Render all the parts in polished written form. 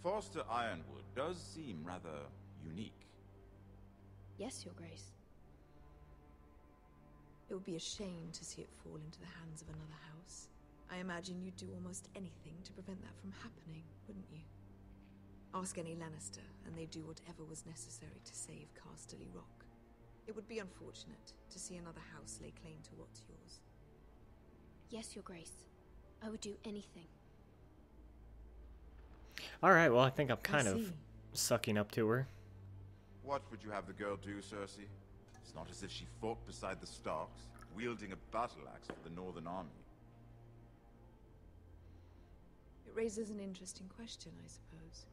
Forster Ironwood does seem rather unique. Yes, Your Grace. It would be a shame to see it fall into the hands of another house. I imagine you'd do almost anything to prevent that from happening, wouldn't you? Ask any Lannister, and they'd do whatever was necessary to save Casterly Rock. It would be unfortunate to see another house lay claim to what's yours. Yes, Your Grace. I would do anything. Alright, well, I think I'm kind of sucking up to her. What would you have the girl do, Cersei? It's not as if she fought beside the Starks, wielding a battle axe for the Northern Army. It raises an interesting question, I suppose.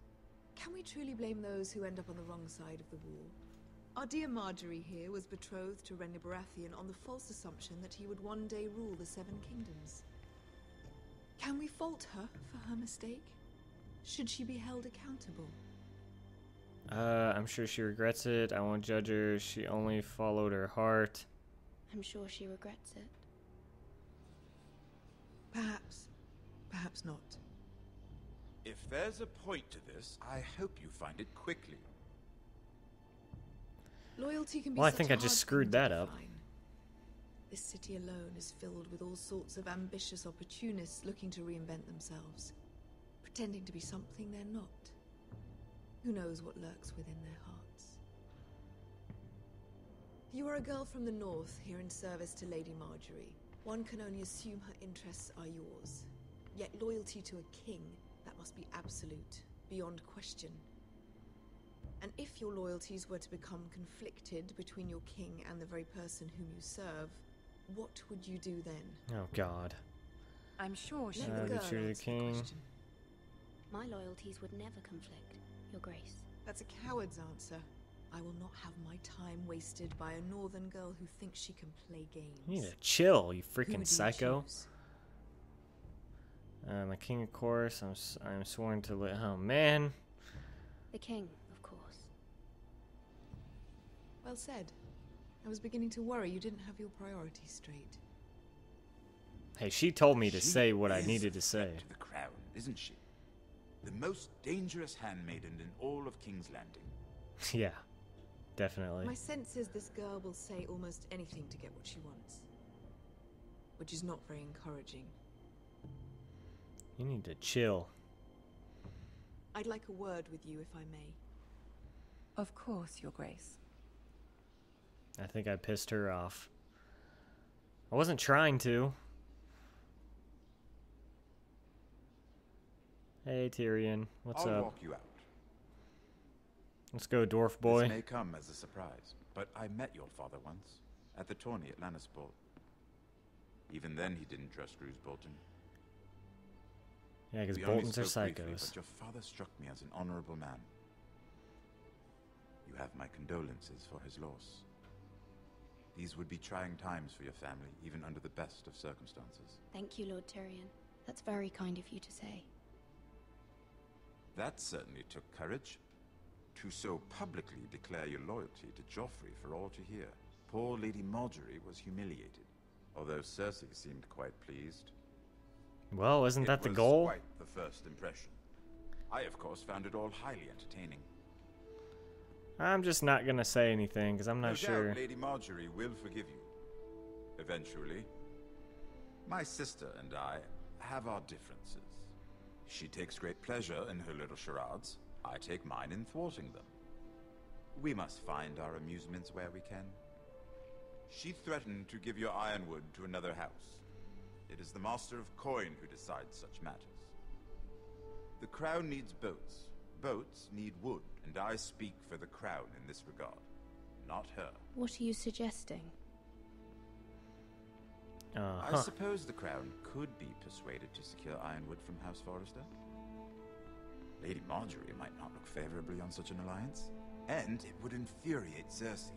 Can we truly blame those who end up on the wrong side of the war? Our dear Marjorie here was betrothed to Renly Baratheon on the false assumption that he would one day rule the Seven Kingdoms. Can we fault her for her mistake? Should she be held accountable? I'm sure she regrets it. I won't judge her. She only followed her heart. I'm sure she regrets it. Perhaps. Perhaps not. If there's a point to this, I hope you find it quickly. Loyalty can be Well, I such think a I just hard screwed thing to that up. define. This city alone is filled with all sorts of ambitious opportunists looking to reinvent themselves, pretending to be something they're not. Who knows what lurks within their hearts? You are a girl from the north, here in service to Lady Marjorie. One can only assume her interests are yours. Yet loyalty to a king, that must be absolute, beyond question. And if your loyalties were to become conflicted between your king and the very person whom you serve, what would you do then? Oh, God. I'm sure she Let would. the girl Be true to the answer king. question. My loyalties would never conflict, Your Grace. That's a coward's answer. I will not have my time wasted by a northern girl who thinks she can play games. You need to chill, you Who freaking would you psycho. choose? My king, of course. I'm sworn to let. Oh, man. The king, of course. Well said. I was beginning to worry you didn't have your priorities straight. Hey, she told me to She say what I is needed to a say. threat to the crown, isn't she? The most dangerous handmaiden in all of King's Landing. Yeah, definitely. My sense is this girl will say almost anything to get what she wants. Which is not very encouraging. You need to chill. I'd like a word with you, if I may. Of course, Your Grace. I think I pissed her off. I wasn't trying to. Hey, Tyrion. What's I'll up? walk you out. Let's go, dwarf boy. This may come as a surprise, but I met your father once, at the tourney at Lannisport. Even then he didn't trust Roose Bolton. Yeah, because We only Boltons are spoke briefly, psychos. but your father struck me as an honorable man. You have my condolences for his loss. These would be trying times for your family, even under the best of circumstances. Thank you, Lord Tyrion. That's very kind of you to say. That certainly took courage. To so publicly declare your loyalty to Joffrey for all to hear. Poor Lady Marjorie was humiliated, although Cersei seemed quite pleased. Well, isn't that the It was goal? quite the first impression. I, of course, found it all highly entertaining. I'm just not gonna say anything because I'm No not sure. doubt Lady Marjorie will forgive you. Eventually. My sister and I have our differences. She takes great pleasure in her little charades. I take mine in thwarting them. We must find our amusements where we can. She threatened to give your ironwood to another house. It is the Master of Coin who decides such matters. The crown needs boats. Boats need wood, and I speak for the crown in this regard, not her. What are you suggesting? I suppose the crown could be persuaded to secure ironwood from House Forrester. Lady Marjorie might not look favorably on such an alliance, and it would infuriate Cersei.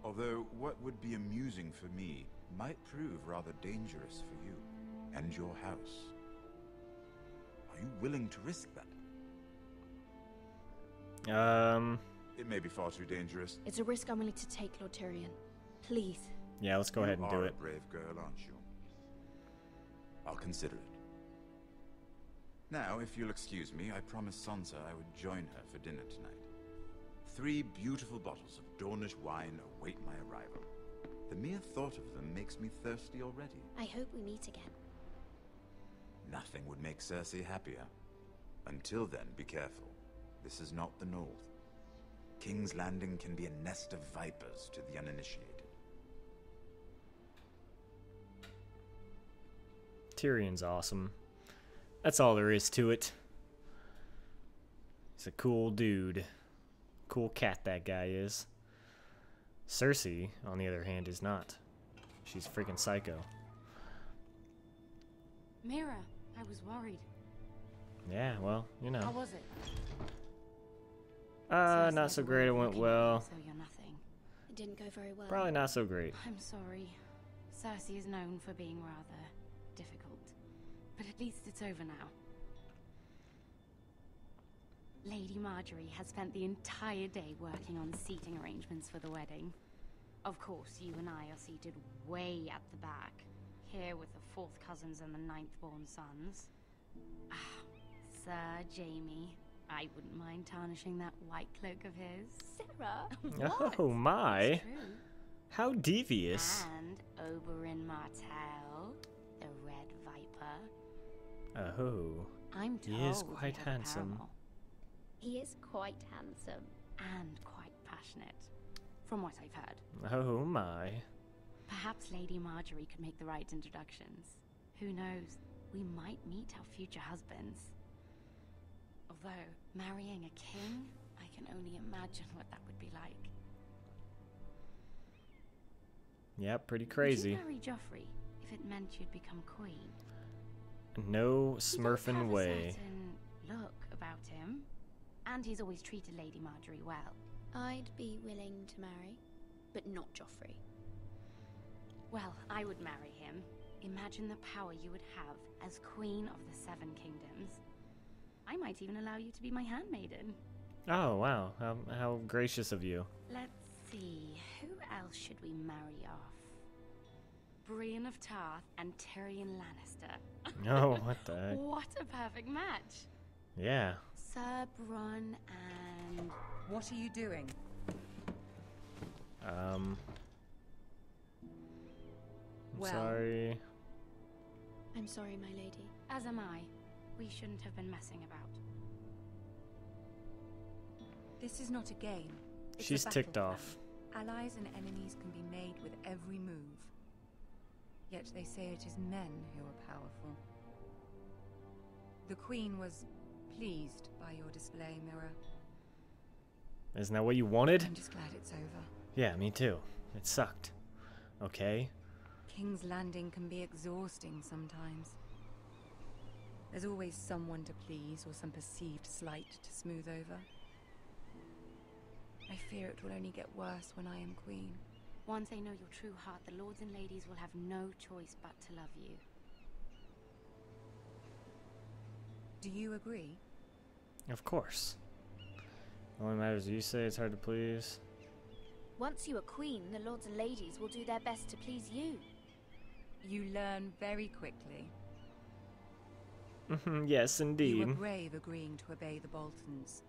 Although what would be amusing for me might prove rather dangerous for you and your house. Are you willing to risk that? It may be far too dangerous. It's a risk I'm willing to take, Lord Tyrion. Please. Yeah, let's go ahead and do You are it. a brave girl, aren't you? I'll consider it. Now, if you'll excuse me, I promised Sansa I would join her for dinner tonight. 3 beautiful bottles of Dornish wine await my arrival. The mere thought of them makes me thirsty already. I hope we meet again. Nothing would make Cersei happier. Until then, be careful. This is not the North. King's Landing can be a nest of vipers to the uninitiated. Tyrion's awesome. That's all there is to it. He's a cool dude. Cool cat, that guy is. Cersei, on the other hand, is not. She's freaking psycho. Mira, I was worried. Yeah, well, you How know. was it? Not so great. It went well. So you're nothing. It didn't go very well. Probably not so great. I'm sorry. Cersei is known for being rather difficult. But at least it's over now. Lady Marjorie has spent the entire day working on seating arrangements for the wedding. Of course, you and I are seated way at the back, here with the 4th cousins and the 9th-born sons. Ah, Sir Jaime, I wouldn't mind tarnishing that white cloak of his. Sarah? Oh my. It's true. How devious. And Oberyn Martell, the Red Viper. Oh. I'm told He is they quite have a handsome. paramour. He is quite handsome. And quite passionate, from what I've heard. Oh my. Perhaps Lady Marjorie could make the right introductions. Who knows? We might meet our future husbands. Although, marrying a king, I can only imagine what that would be like. Yeah, pretty crazy. Would you marry Joffrey if it meant you'd become queen? No He does smurfing have way. a certain look about him, and he's always treated Lady Marjorie well. I'd be willing to marry, but not Joffrey. Well, I would marry him. Imagine the power you would have as Queen of the 7 Kingdoms. I might even allow you to be my handmaiden. Oh wow, how gracious of you. Let's see, who else should we marry off? Brienne of Tarth and Tyrion Lannister. Oh, what the heck? What a perfect match. Yeah. Sir Bronn and... What are you doing? I'm Well- sorry. I'm sorry, my lady. As am I. We shouldn't have been messing about. This is not a game. It's She's a ticked battle off. plan. Allies and enemies can be made with every move. Yet they say it is men who are powerful. The Queen was pleased by your display, Mira. Isn't that what you wanted? I'm just glad it's over. Yeah, me too. It sucked. Okay. King's Landing can be exhausting sometimes. There's always someone to please or some perceived slight to smooth over. I fear it will only get worse when I am queen. Once they know your true heart, the lords and ladies will have no choice but to love you. Do you agree? Of course. Only matters you say it's hard to please. Once you are queen, the lords and ladies will do their best to please you. You learn very quickly. Yes, You indeed. were brave agreeing to obey the Boltons.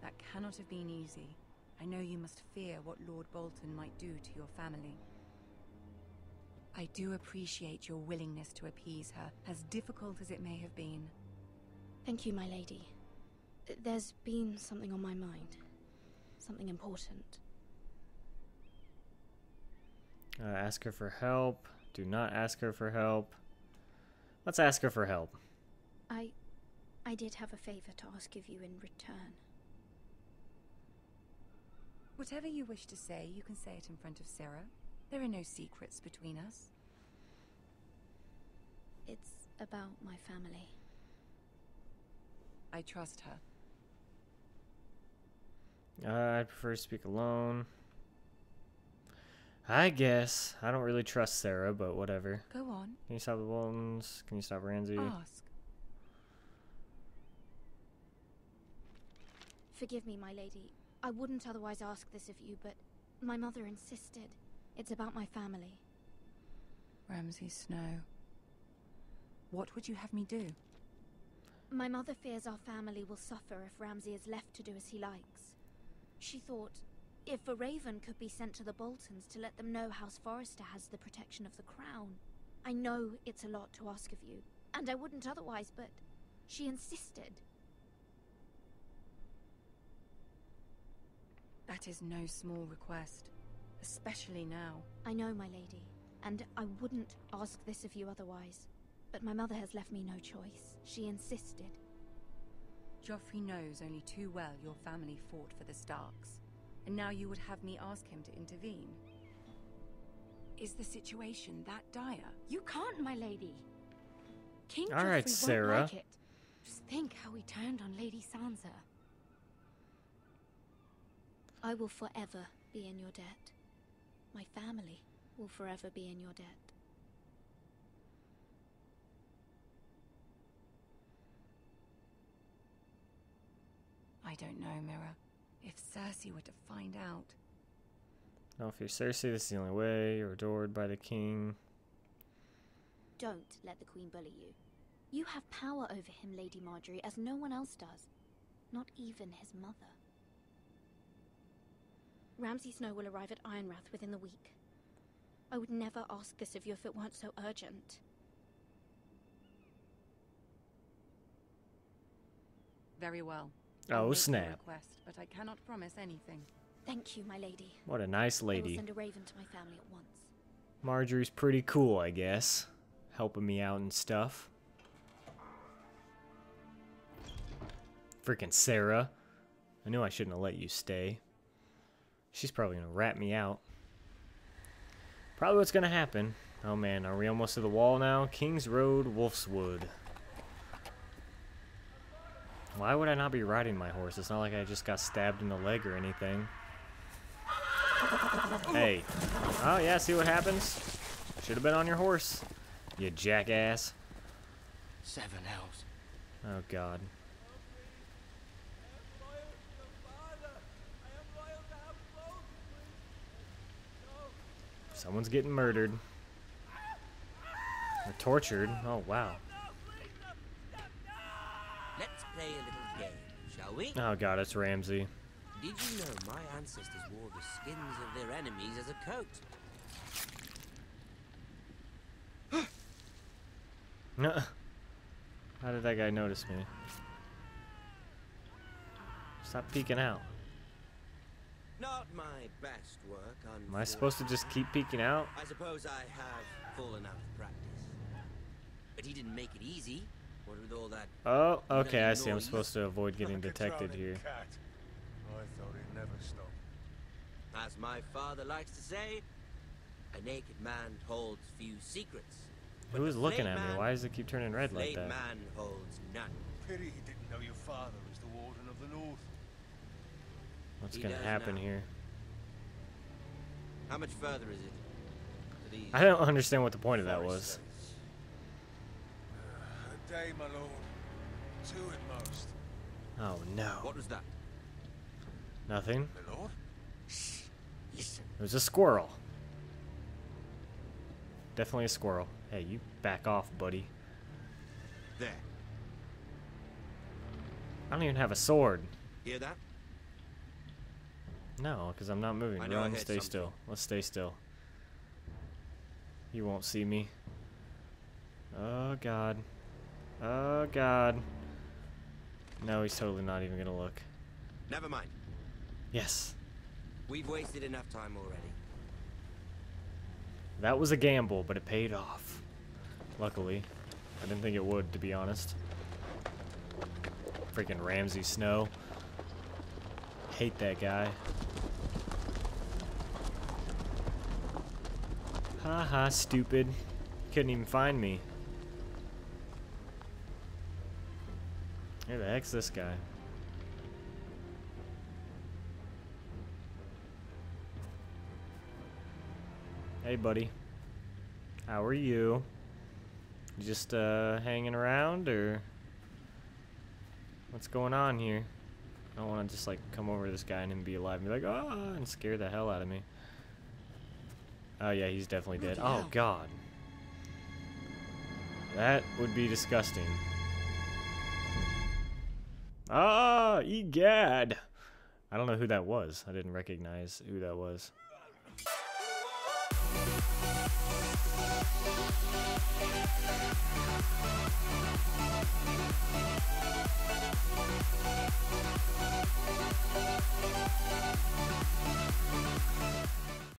That cannot have been easy. I know you must fear what Lord Bolton might do to your family. I do appreciate your willingness to appease her, as difficult as it may have been. Thank you, my lady. There's been something on my mind. Something important. Ask her for help. Do not ask her for help. Let's ask her for help. I did have a favor to ask of you in return. Whatever you wish to say, you can say it in front of Sarah. There are no secrets between us. It's about my family. I trust her. I'd prefer to speak alone. I guess. I don't really trust Sarah, but whatever. Go on. Can you stop the Boltons? Can you stop Ramsay? Ask. Forgive me, my lady. I wouldn't otherwise ask this of you, but my mother insisted. It's about my family. Ramsay Snow. What would you have me do? My mother fears our family will suffer if Ramsay is left to do as he likes. She thought, if a raven could be sent to the Boltons to let them know House Forrester has the protection of the crown. I know it's a lot to ask of you, and I wouldn't otherwise, but she insisted. That is no small request, especially now. I know, my lady, and I wouldn't ask this of you otherwise. But my mother has left me no choice. She insisted. Joffrey knows only too well your family fought for the Starks, and now you would have me ask him to intervene. Is the situation that dire? You can't, my lady. King All right, Joffrey Sarah. won't like it. Just think how he turned on Lady Sansa. I will forever be in your debt. My family will forever be in your debt. I don't know, Mira. If Cersei were to find out... No, if you're Cersei, this is the only way. You're adored by the king. Don't let the Queen bully you. You have power over him, Lady Marjorie, as no one else does. Not even his mother. Ramsay Snow will arrive at Ironrath within the week. I would never ask this of you if it weren't so urgent. Very well. Oh, I'll make the snap. request, but I cannot promise anything. Thank you, my lady. What a nice I will lady. send a raven to my family at once. Marjorie's pretty cool, I guess. Helping me out and stuff. Freaking Sarah. I knew I shouldn't have let you stay. She's probably gonna rat me out. Probably what's gonna happen. Oh man, are we almost to the wall now? King's Road, Wolfswood. Why would I not be riding my horse? It's not like I just got stabbed in the leg or anything. Hey. Oh yeah, see what happens? Should have been on your horse, you jackass. 7 elves. Oh god. Someone's getting murdered. Or tortured. Oh wow. Let's play a little game, shall we? Oh god, it's Ramsay. Did you know my ancestors wore the skins of their enemies as a coat? How did that guy notice me? Stop peeking out. Not my best work, Am I supposed to just keep peeking out? I suppose I have fallen out of practice. But he didn't make it easy. What with all that... Oh, okay, I see. I'm noise. supposed to avoid getting Like a detected drowning here. cat. I thought he'd never stop. As my father likes to say, a naked man holds few secrets. Who is looking at me? Man, Why does it keep turning red like flayed that? man holds none. Pity he didn't know your father was the Warden of the North. What's He gonna does happen now. here? How much further is it? To these I don't understand what the point of that forest was. sites? A day, my lord. 2 at most. Oh no. What was that? Nothing. My lord? Listen. It was a squirrel. Definitely a squirrel. Hey, you back off, buddy. There. I don't even have a sword. Hear that? No, because I'm not moving. I know I Run, heard stay something. still. Let's stay still. You won't see me. Oh god. Oh god. No, he's totally not even gonna look. Never mind. Yes. We've wasted enough time already. That was a gamble, but it paid off. Luckily. I didn't think it would, to be honest. Freaking Ramsay Snow. Hate that guy. Haha, stupid. Couldn't even find me. Who the heck's this guy? Hey, buddy. How are you? You just hanging around, or what's going on here? I don't want to just like come over to this guy and him be alive and be like, ah, and scare the hell out of me. Oh yeah, he's definitely dead. Oh god. That would be disgusting. Ah, egad. I don't know who that was. I didn't recognize who that was.